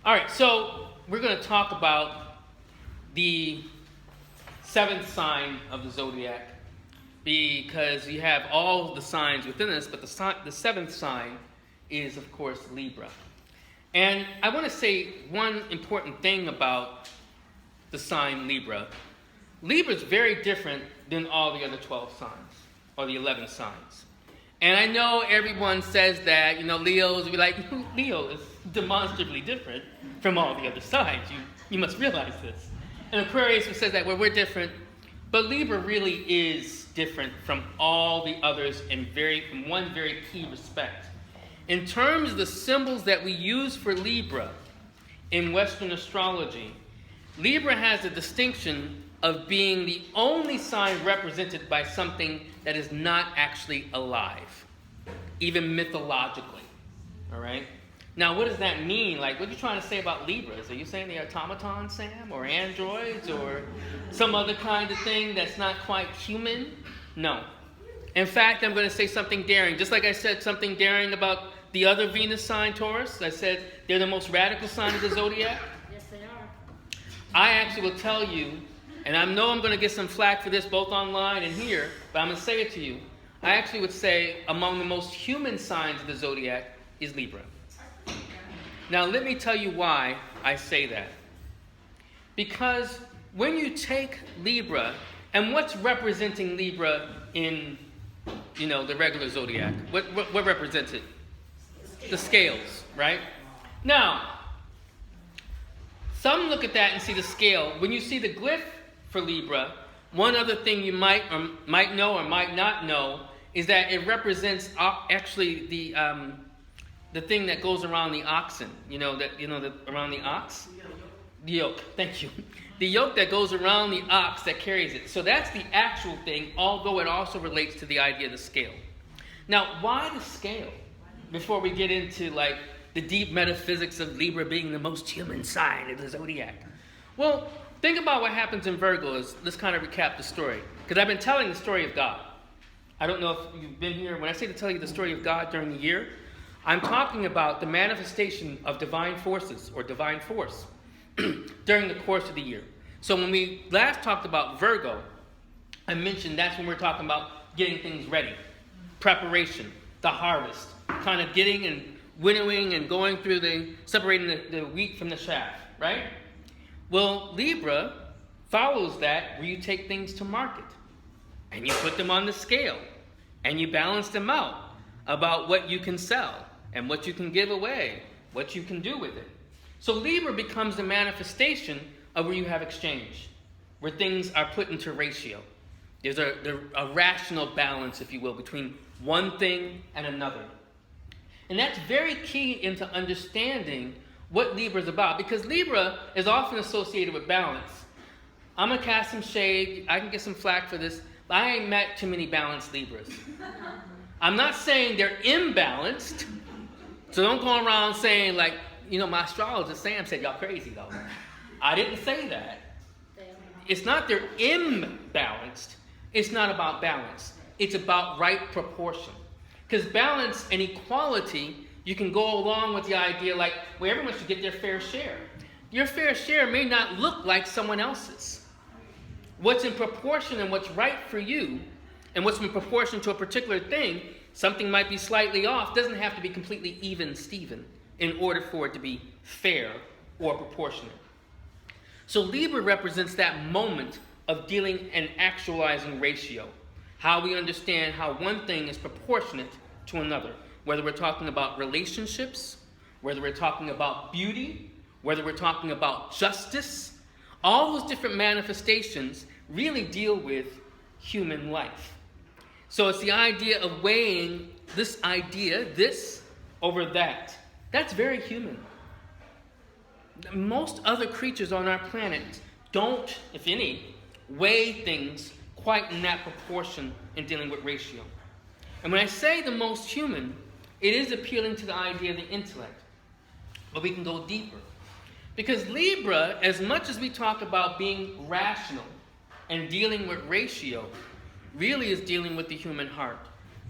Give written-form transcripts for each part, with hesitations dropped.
All right, so we're going to talk about the seventh sign of the zodiac because you have all the signs within this, but the seventh sign is, of course, Libra. And I want to say one important thing about the sign Libra. Libra is very different than all the other 12 signs or the 11 signs. And I know everyone says that, Leos will be like, Leo is demonstrably different from all the other signs. You must realize this. And Aquarius says that, we're different. But Libra really is different from all the others in one very key respect. In terms of the symbols that we use for Libra in Western astrology, Libra has the distinction of being the only sign represented by something that is not actually alive, even mythologically. All right? Now, what does that mean? Like, what are you trying to say about Libras? Are you saying they're automatons, Sam, or androids, or some other kind of thing that's not quite human? No. In fact, I'm going to say something daring. Just like I said something daring about the other Venus sign, Taurus. I said they're the most radical sign of the zodiac. Yes, they are. I actually will tell you, and I know I'm going to get some flack for this both online and here, but I'm going to say it to you. I actually would say among the most human signs of the zodiac is Libra. Now, let me tell you why I say that. Because when you take Libra, and what's representing Libra in, the regular zodiac? What represents it? The scales, right? Now, some look at that and see the scale. When you see the glyph for Libra, one other thing you might know or might not know is that it represents actually the thing that goes around the oxen. Around the ox? The yoke. Thank you. The yoke that goes around the ox that carries it. So that's the actual thing, although it also relates to the idea of the scale. Now, why the scale? Before we get into the deep metaphysics of Libra being the most human sign of the zodiac. Well, think about what happens in Virgo. Let's kind of recap the story. Because I've been telling the story of God. I don't know if you've been here. When I say to tell you the story of God during the year, I'm talking about the manifestation of divine forces or divine force during the course of the year. So when we last talked about Virgo, I mentioned that's when we're talking about getting things ready. Preparation, the harvest, kind of getting and winnowing and going through separating the wheat from the chaff, right? Well, Libra follows that where you take things to market and you put them on the scale and you balance them out about what you can sell and what you can give away, what you can do with it. So Libra becomes the manifestation of where you have exchange, where things are put into ratio. There's a rational balance, if you will, between one thing and another. And that's very key into understanding what Libra is about, because Libra is often associated with balance. I'm going to cast some shade. I can get some flack for this, but I ain't met too many balanced Libras. I'm not saying they're imbalanced, so don't go around saying my astrologist Sam said y'all crazy though. I didn't say that. It's not they're imbalanced. It's not about balance. It's about right proportion. Because balance and equality, you can go along with the idea where everyone should get their fair share. Your fair share may not look like someone else's. What's in proportion and what's right for you, and what's in proportion to a particular thing, something might be slightly off, doesn't have to be completely even Steven in order for it to be fair or proportionate. So Libra represents that moment of dealing and actualizing ratio. How we understand how one thing is proportionate to another. Whether we're talking about relationships, whether we're talking about beauty, whether we're talking about justice, all those different manifestations really deal with human life. So it's the idea of weighing this over that. That's very human. Most other creatures on our planet don't, if any, weigh things quite in that proportion in dealing with ratio. And when I say the most human, it is appealing to the idea of the intellect. But we can go deeper. Because Libra, as much as we talk about being rational and dealing with ratio, really is dealing with the human heart.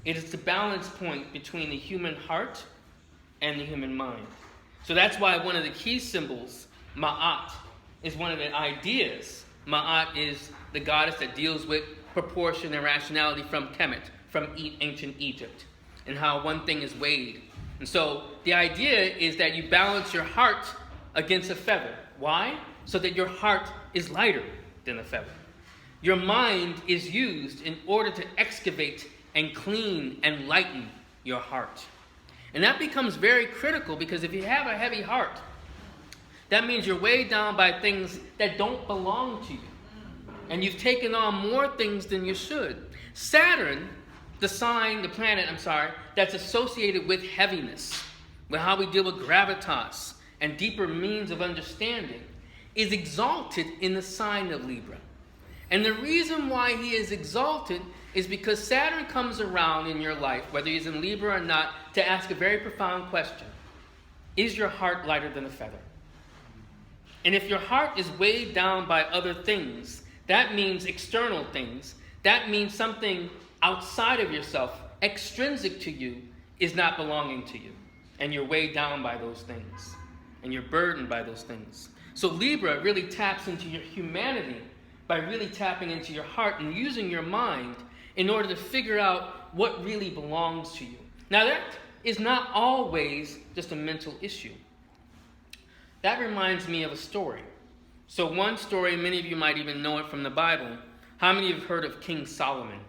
It is the balance point between the human heart and the human mind. So that's why one of the key symbols, Ma'at, is one of the ideas. Ma'at is the goddess that deals with proportion and rationality from Kemet, from ancient Egypt, and how one thing is weighed. And so the idea is that you balance your heart against a feather. Why? So that your heart is lighter than a feather. Your mind is used in order to excavate and clean and lighten your heart. And that becomes very critical, because if you have a heavy heart, that means you're weighed down by things that don't belong to you. And you've taken on more things than you should. Saturn, the planet, that's associated with heaviness, with how we deal with gravitas and deeper means of understanding, is exalted in the sign of Libra. And the reason why he is exalted is because Saturn comes around in your life, whether he's in Libra or not, to ask a very profound question. Is your heart lighter than a feather? And if your heart is weighed down by other things, that means external things. That means something outside of yourself, extrinsic to you, is not belonging to you. And you're weighed down by those things. And you're burdened by those things. So Libra really taps into your humanity by really tapping into your heart and using your mind in order to figure out what really belongs to you. Now that is not always just a mental issue. That reminds me of a story. So one story, many of you might even know it from the Bible. How many of you have heard of King Solomon?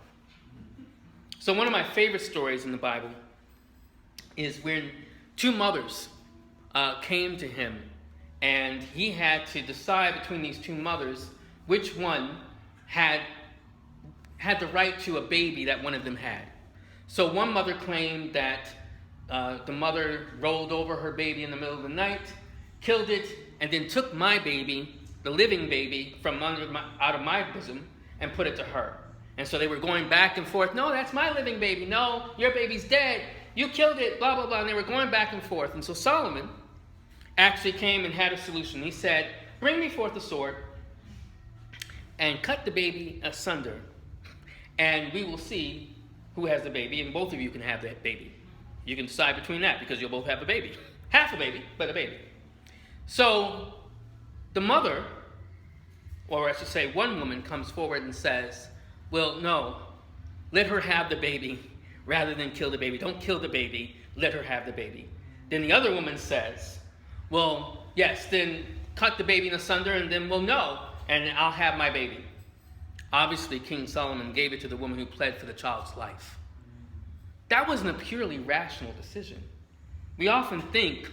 So one of my favorite stories in the Bible is when two mothers came to him, and he had to decide between these two mothers which one had the right to a baby that one of them had. So one mother claimed that the mother rolled over her baby in the middle of the night, killed it, and then took my baby, the living baby, from out of my bosom and put it to her. And so they were going back and forth. No, that's my living baby. No, your baby's dead. You killed it, blah, blah, blah. And they were going back and forth. And so Solomon actually came and had a solution. He said, bring me forth a sword and cut the baby asunder, and we will see who has the baby, and both of you can have that baby. You can decide between that, because you'll both have a baby. Half a baby, but a baby. So the mother, or I should say one woman, comes forward and says, well, no, let her have the baby rather than kill the baby. Don't kill the baby, let her have the baby. Then the other woman says, well, yes, then cut the baby asunder, and then we'll know, and I'll have my baby. Obviously, King Solomon gave it to the woman who pled for the child's life. That wasn't a purely rational decision. We often think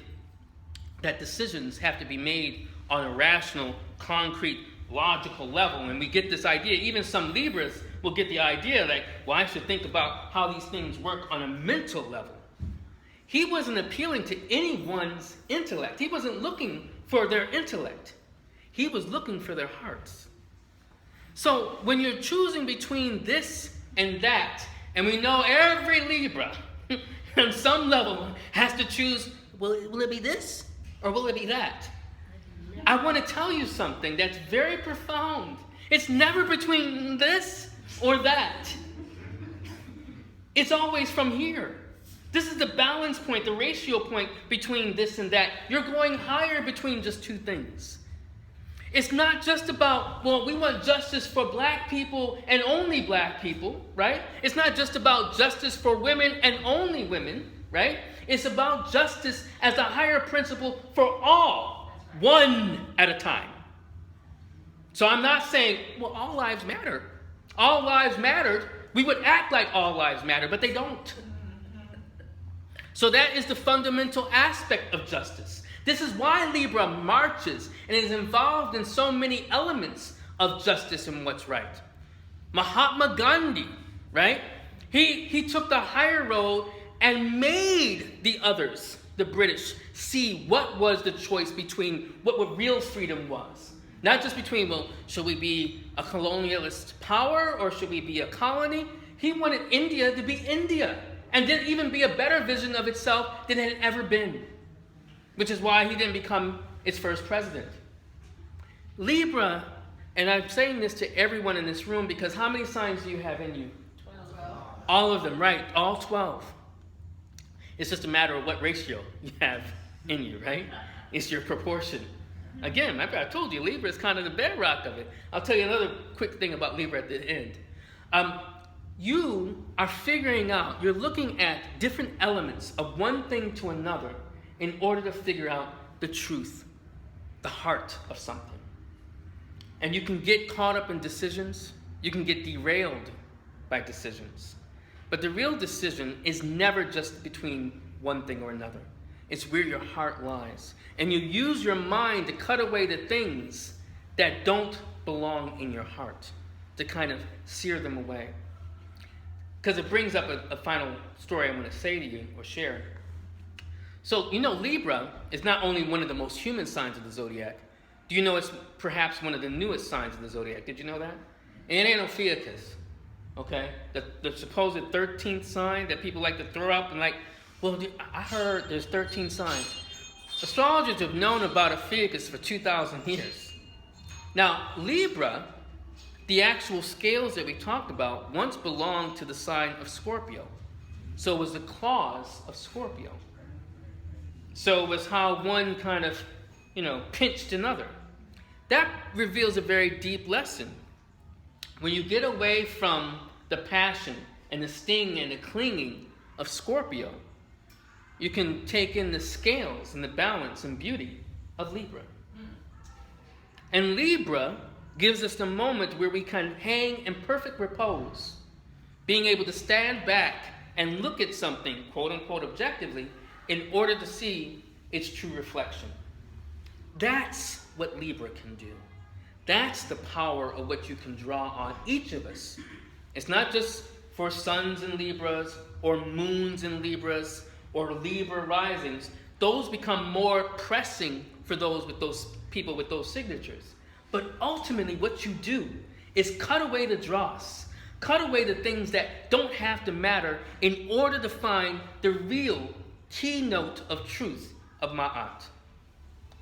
that decisions have to be made on a rational, concrete, logical level, and we get this idea. Even some Libras will get the idea that, well, I should think about how these things work on a mental level. He wasn't appealing to anyone's intellect. He wasn't looking for their intellect. He was looking for their hearts. So when you're choosing between this and that, and we know every Libra on some level has to choose, will it be this or will it be that? I want to tell you something that's very profound. It's never between this or that. It's always from here. This is the balance point, the ratio point between this and that. You're going higher between just two things. It's not just about, well, we want justice for black people and only black people, right? It's not just about justice for women and only women, right? It's about justice as a higher principle for all, one at a time. So I'm not saying, well, all lives matter. All lives matter. We would act like all lives matter, but they don't. So that is the fundamental aspect of justice. This is why Libra marches and is involved in so many elements of justice and what's right. Mahatma Gandhi, right? He took the higher road and made the others, the British, see what was the choice between what real freedom was. Not just between, well, should we be a colonialist power or should we be a colony? He wanted India to be India and didn't even be a better vision of itself than it had ever been. Which is why he didn't become its first president. Libra, and I'm saying this to everyone in this room because how many signs do you have in you? 12. All of them, right? All 12. It's just a matter of what ratio you have in you, right? It's your proportion. Again, remember I told you, Libra is kind of the bedrock of it. I'll tell you another quick thing about Libra at the end. You are figuring out, you're looking at different elements of one thing to another in order to figure out the truth, the heart of something. And you can get caught up in decisions. You can get derailed by decisions. But the real decision is never just between one thing or another. It's where your heart lies. And you use your mind to cut away the things that don't belong in your heart, to kind of sear them away. Because it brings up a final story I'm going to say to you or share. So, you know, Libra is not only one of the most human signs of the zodiac. Do you know it's perhaps one of the newest signs of the zodiac? Did you know that? And it ain't Ophiuchus, okay? The supposed 13th sign that people like to throw up and like, well, I heard there's 13 signs. Astrologers have known about Ophiuchus for 2,000 years. Now, Libra, the actual scales that we talked about, once belonged to the sign of Scorpio. So it was the claws of Scorpio. So it was how one kind of, pinched another. That reveals a very deep lesson. When you get away from the passion and the sting and the clinging of Scorpio, you can take in the scales and the balance and beauty of Libra. And Libra gives us the moment where we can hang in perfect repose, being able to stand back and look at something, quote unquote, objectively, in order to see its true reflection. That's what Libra can do. That's the power of what you can draw on each of us. It's not just for suns in Libras or moons in Libras or Libra risings. Those become more pressing for those people with those signatures. But ultimately what you do is cut away the dross. Cut away the things that don't have to matter in order to find the real keynote of truth of Ma'at.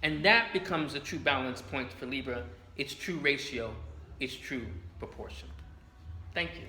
And that becomes a true balance point for Libra, its true ratio, its true proportion. Thank you.